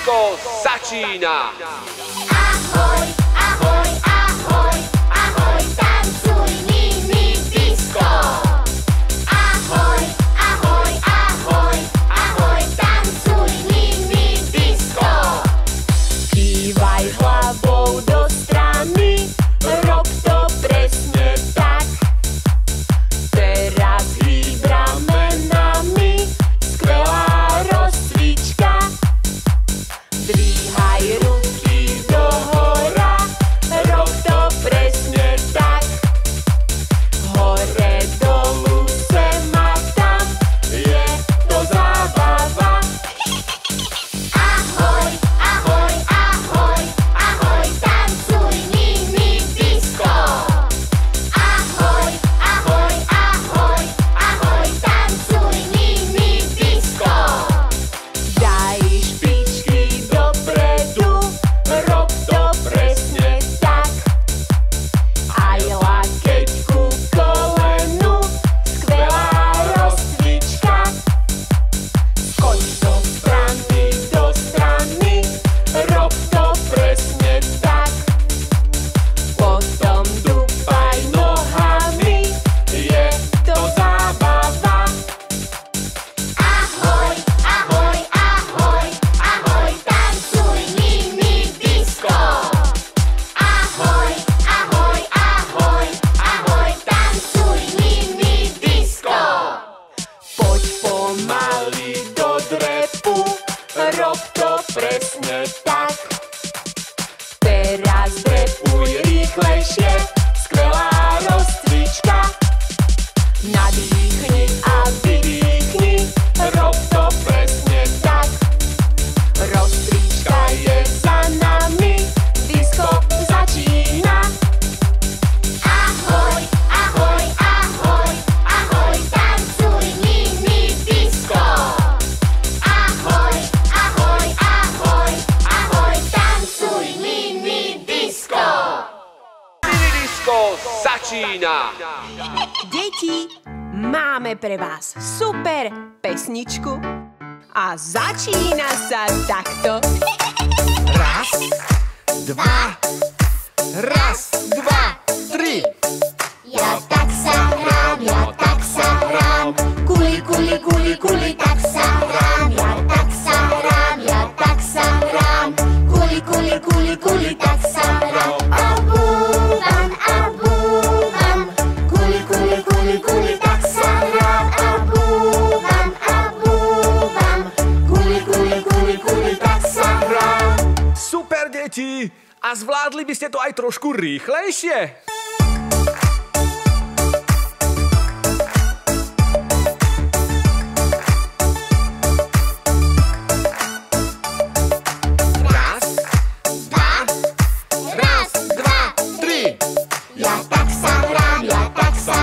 Disco začína! Ahoj, ahoj, ahoj, ahoj, tancuj mini disco. Ahoj, ahoj, ahoj, ahoj, tancuj mini disco. Kývaj hlavou do strany, rob to presne tak. Teraz hýb ramenami, skvelá rozcvička. Dvíhaj ruky dohora, rob to presne tak. Hore dolu sem a tam, je to zábava. Ahoj, ahoj, ahoj, ahoj, tancuj mini disco. Ahoj, ahoj, ahoj, ahoj, tancuj mini disco. Daj špičky dopredu, rob to presne tak. Aj lakeť ku kolenu, skvelá rozcvička. Skoč zo strany do strany, rob to presne tak. Potom dupaj nohami, je to zábava. Ahoj, ahoj, ahoj, ahoj, tancuj mini disco. Ahoj, ahoj, ahoj, ahoj, tancuj mini disco. Poď pomaly do drepu, rob to presne tak. Teraz drepuj rýchlejšie, skvelá rozcvička. Nadýchni a vydýchni, rob to presne tak. Rozcvička je za nami, disco začína. Ahoj, ahoj, ahoj, ahoj, tancuj mini disco. Ahoj, ahoj, ahoj, ahoj, tancuj mini disco. Mini disco začína! Deti, máme pre vás super pesničku a začína sa takto. Raz, dva, tri. Ja tak sa hrám, kuli, kuli, kuli, kuli, tak sa hrám. Ja tak sa hrám, kuli, kuli, kuli, kuli, tak sa hrám. A búvam, kuli, kuli, kuli, kuli, tak sa hrám. A búvam, kuli, kuli, kuli, kuli, tak sa hrám. Super, deti! A zvládli by ste to aj trošku rýchlejšie? Raz, dva, tri. Ja tak sa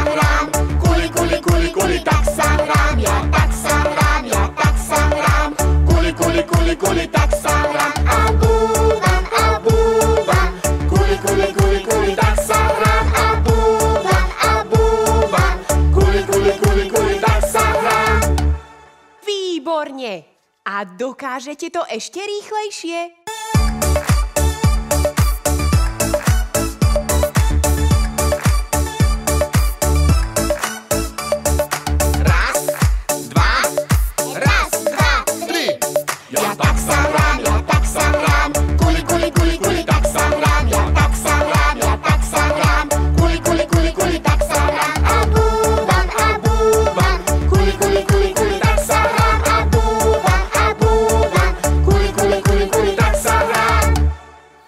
hrám, kuli, kuli, kuli, kuli, tak sa hrám. Ja tak sa hrám, kuli, kuli, kuli, kuli, tak sa hrám. A búvam, kuli, kuli, kuli, kuli, tak sa hrám. A búvam, kuli, kuli, kuli, kuli, tak sa hrám. Výborne! A dokážete to ešte rýchlejšie? Raz, dva, tri. Ja tak sa hrám, kuli, kuli, kuli, kuli, tak sa hrám. Ja tak sa hrám, kuli, kuli, kuli, kuli, tak sa hrám. A búvam, kuli, kuli, kuli, kuli, tak sa hrám. A búvam, kuli, kuli, kuli, kuli, tak sa hrám.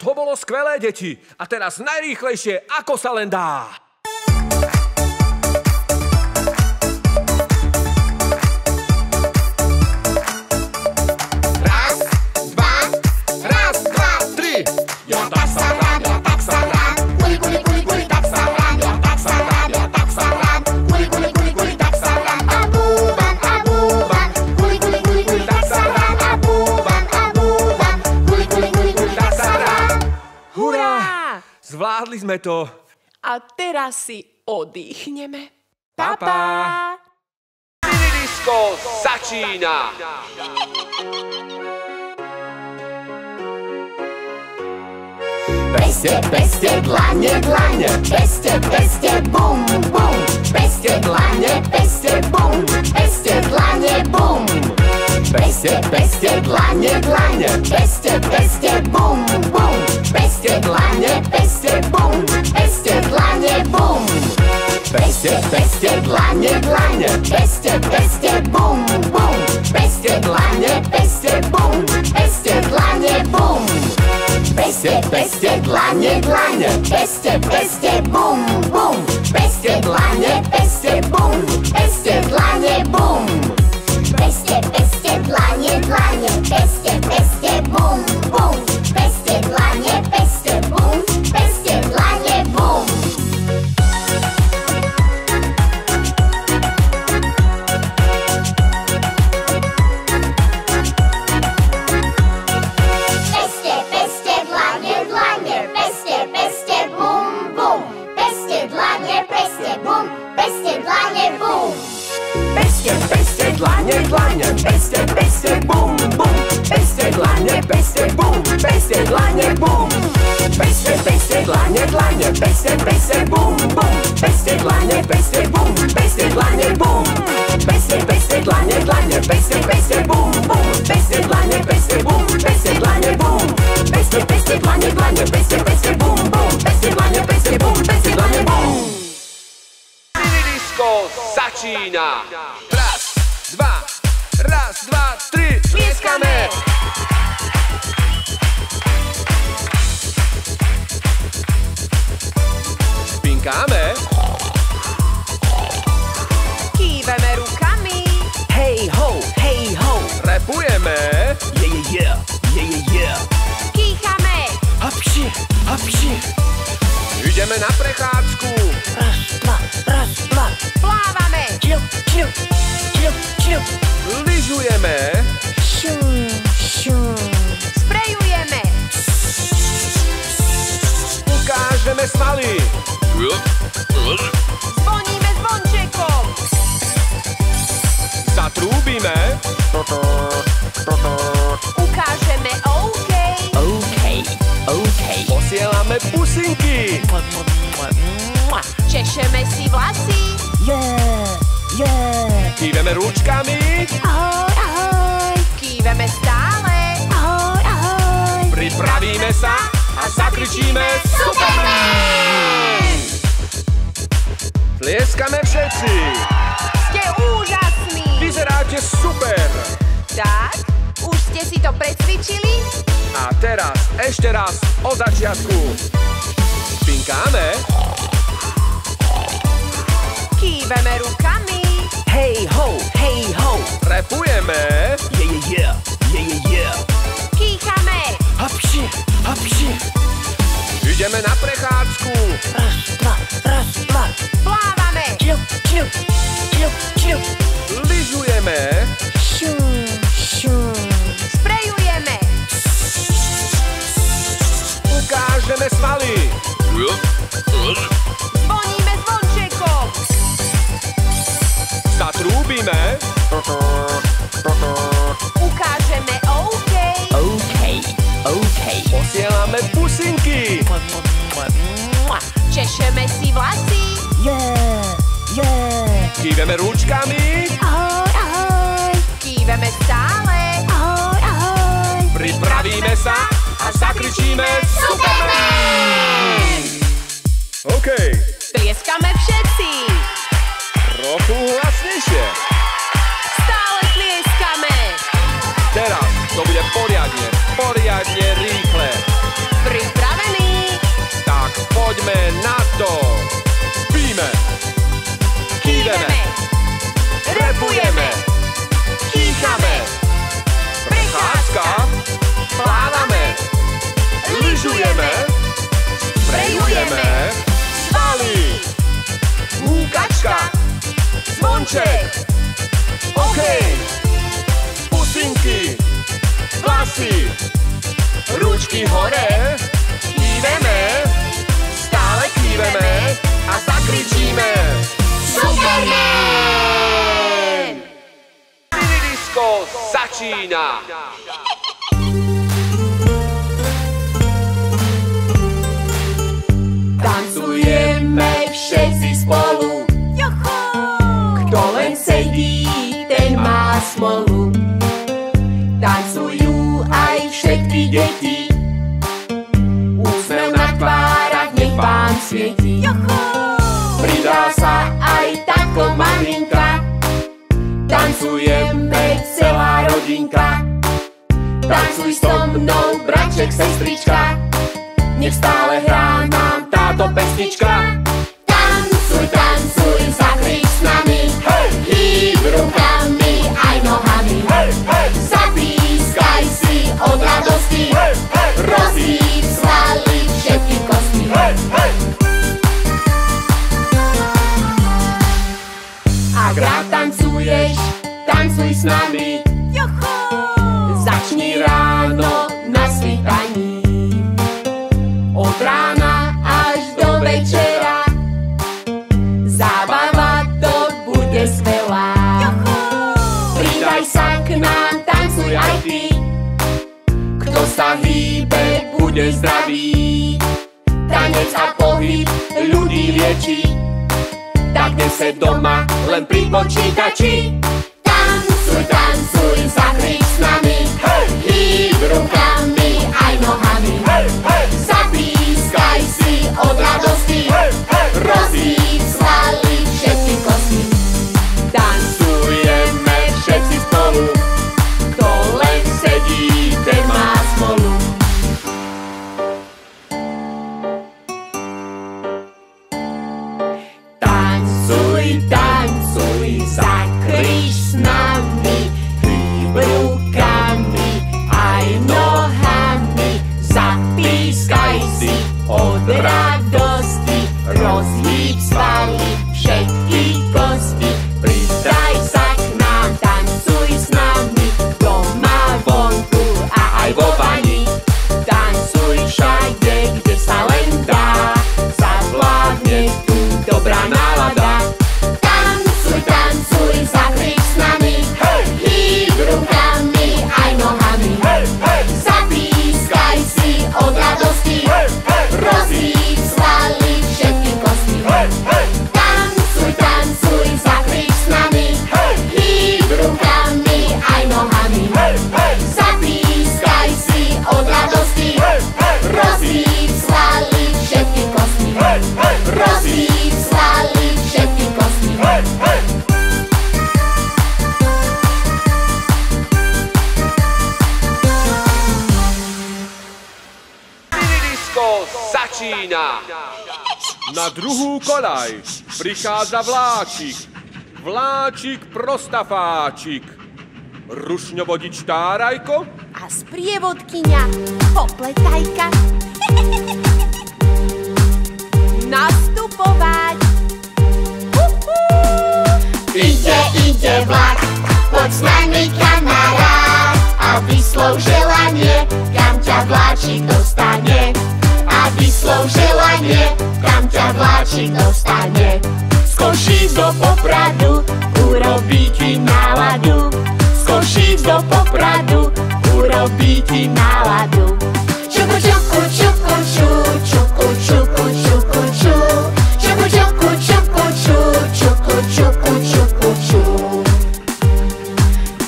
To bolo skvelé, deti. A teraz najrýchlejšie, ako sa len dá. Raz, dva, tri. Ja tak sa hrám, kuli, kuli, kuli, kuli, tak sa hrám. Ja tak sa hrám, kuli, kuli, kuli, kuli, tak sa hrám. A búvam, kuli, kuli, kuli, kuli, tak sa hrám. A búvam, kuli, kuli, kuli, kuli, tak sa hrám. Hurá! Zvládli sme to. A teraz si oddychneme. Pa, pa. Mini disco začína! Peste, peste, dlane, dlane, peste, peste, bum, bum. Peste, dlane, peste, bum, peste, dlane, bum. Peste, peste, dlane, dlane, peste, peste, bum, bum. Peste, dlane, peste, bum, peste, dlane, bum. Peste, peste, dlane, dlane, peste, peste, bum, bum. Peste, dlane, peste, bum, peste, dlane, bum. Peste, peste, dlane, dlane, peste, peste, bum, bum. Peste, dlane, peste, bum, peste, dlane, bum. Peste, peste, dlane, dlane, peste, peste, bum, bum. Peste, dlane, peste, bum, peste, dlane, bum. Peste, peste, dlane, dlane, peste, peste, bum, bum. Peste, dlane, peste, bum, peste, dlane, bum. Peste, peste, dlane, dlane, peste, peste, bum, bum. Peste, dlane, peste, bum, peste, dlane, bum. Peste, peste, dlane, dlane, peste, peste, bum, bum. Peste, dlane, peste, bum, peste, dlane, bum. Peste, peste, dlane, dlane, peste, peste, bum, bum. Peste, dlane, peste, bum, peste, dlane, bum. Peste, peste, dlane, dlane, peste, peste, bum, bum. Peste, dlane, peste, bum, peste, dlane, bum. Disco začína. Raz, dva, tri, Tlieskame! Pinkáme. Kýveme rukami. Hey ho, hey ho. Rapujeme. Yeah, yeah, yeah, yeah, yeah, yeah. Kýchame. Hapši, hapši. Ideme na prechádzku. Raz, dva. Plávame. Čup, čup, čup, čup. Lyžujeme. Šum, šum. Sprejujeme. Ukážeme svaly. Zvoníme zvončekom. Zatrúbime. Ukážeme OK. OK. Posielame pusinky. Češeme si vlasy. Yeah, yeah. Kýveme rúčkami. Ahoj, ahoj. Kýveme stále. Ahoj, ahoj. Pripravíme sa a zakričíme Superman! Tlieskame všetci. Ste úžasní. Vyzeráte super. Tak, už ste si to precvičili? A teraz ešte raz od začiatku. Pinkáme. Kýveme rukami. Hey ho, hey ho. Rapujeme. Yeah, yeah, yeah, yeah, yeah, yeah. Kýchame. Hapši, hapši. Ideme na prechádzku. Raz, dva. Plávame. Čup, čup, čup, čup. Lyžujeme. Šum, šum. Sprejujeme. Ukážeme svaly. Zvoníme zvončekom. Zatrúbime. Ukážeme OK. OK. Posielame pusinky. Češeme si vlasy. Yeah, yeah. Kýveme rúčkami. Ahoj, ahoj. Kýveme stále. Ahoj, ahoj. Pripravíme sa a zakričíme Superman! OK, Tlieskame všetci. trochu hlasnejšie. Stále tlieskame. Teraz to bude poriadne rýchle. Pripravení. Tak poďme na to. Spíme, kýveme, rapujeme, kýchame. Prechádzka, plávame, lyžujeme, sprejujeme, svaly, húkačka, zvonček, OK, pusinky, vlasy, ručky hore, kýveme, stále kýveme a zakričíme Superman! Disco začína. deti. Úsmev na tvárach nech Pán svieti. Pridá sa aj táto maminka, tancujeme celá rodinka. Tancuj so mnou, braček, sestrička, nech stále hrá nám táto pesnička. Tancuj, tancuj, zakrič s nami, hýb rukami aj nohami. Zapískaj si od radosti, rozhýb svaly, všetky kosti. Ak rád tancuješ, tancuj s nami. Začni ráno na svítaní, od rána až do večera. Zábava to bude skvelá. Pridaj sa k nám, tancuj aj ty. Kto sa hýbe, bude zdravý. Tanec a pohyb ľudí lieči, tak nesed doma len pri počítači. Tancuj, tancuj, zakrič s nami, hýb rukami aj nohami. Zapískaj si od radosti, rozhýb svaly, všetky kosti. Tancujeme všetci spolu, kto len sedí, ten má smolu. Tancuj, tancuj, zakrič s nami, hýb rukami aj nohami. Zapískaj si od radosti, rozhýb svaly, všetky kosti. Pridaj sa k nám, tancuj s nami, doma, vonku a aj vo vani. Tancuj všade, kde sa len dá, zavládne tu dobrá nálada. Tancuj, tancuj, zakrič s nami, hýb rukami aj nohami. Zapískaj si od radosti, rozhýb svaly, všetky kosti. Tancuj, tancuj, zakrič s nami, hýb rukami aj nohami. Zapískaj si od radosti, rozhýb svaly, všetky kosti. Rozhýb svaly, všetky kosti. Minidisko začína. Na druhú koľaj prichádza vláčik, vláčik prostafáčik. Rušňovodič Tárajko A sprievodkyňa Popletajka. Nastupovať. Ide, ide vlak, poď s nami kamarát a vyslov želanie, kam ťa vláčik dostane. A vyslov želanie, kam ťa vláčik dostane. Z Košíc do Popradu urobí ti náladu. Z Košíc do Popradu urobí ti náladu. Čuku, čuku, čuku, ču, čuku, čuku, čuku, ču. Čuku, čuku, čuku, ču, čuku, čuku, čuku, ču.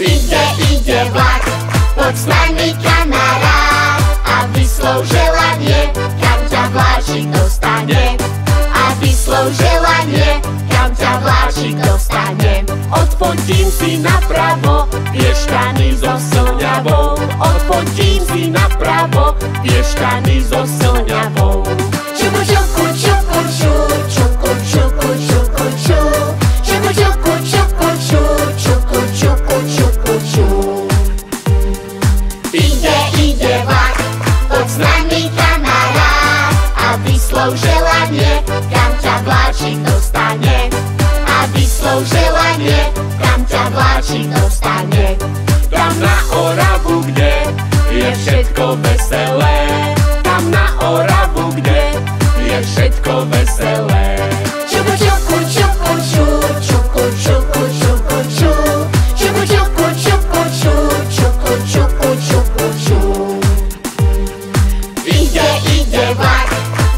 Ide, ide vlak, poď s nami kamarát a vyslov želanie, kam ťa vláčik dostane. A vyslov želanie, kam ťa vláčik dostane. Odfotím si napravo Piešťany so slňavou. Odfotím si napravo Piešťany so slňavou. Čuku, čuku, čuku, ču, čuku, čuku, čuku, ču. Čuku, čuku, čuku, ču, čuku, čuku, čuku, ču. Ide, ide vlak, poď s nami kamarát a vyslov želanie, kam ťa vláčik dostane. A vyslov želanie, kam ťa vláčik dostane. Tam na Oravu, kde je všetko veselé. Tam na Oravu, kde je všetko veselé. Čuku, čuku, čuku, ču, čuku, čuku, čuku, ču. Čuku, čuku, čuku, ču, čuku, čuku, čuku, ču. Ide, ide vlak,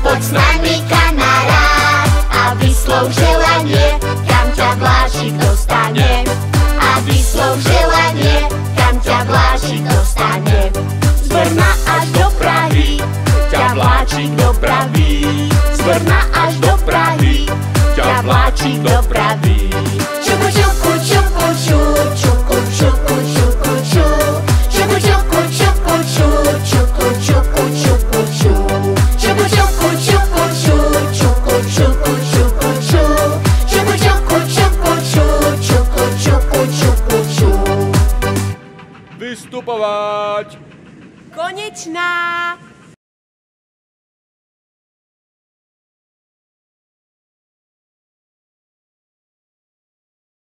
poď s nami kamarát a vyslov želanie, kam ťa vláčik dostane. A vyslov želanie, kam ťa vláčik dostane. Z Brna až Brna až do Prahy ťa vláčik dopraví. Čuku, čuku, čuku, ču, čuku, čuku, čuku, ču. Čuku, čuku, čuku, ču, čuku, čuku, čuku, ču. Čuku, čuku, čuku, ču, čuku, čuku, čuku, ču. Čuku, čuku, čuku, ču, čuku, čuku, čuku, ču. Vystupovať! Konečná.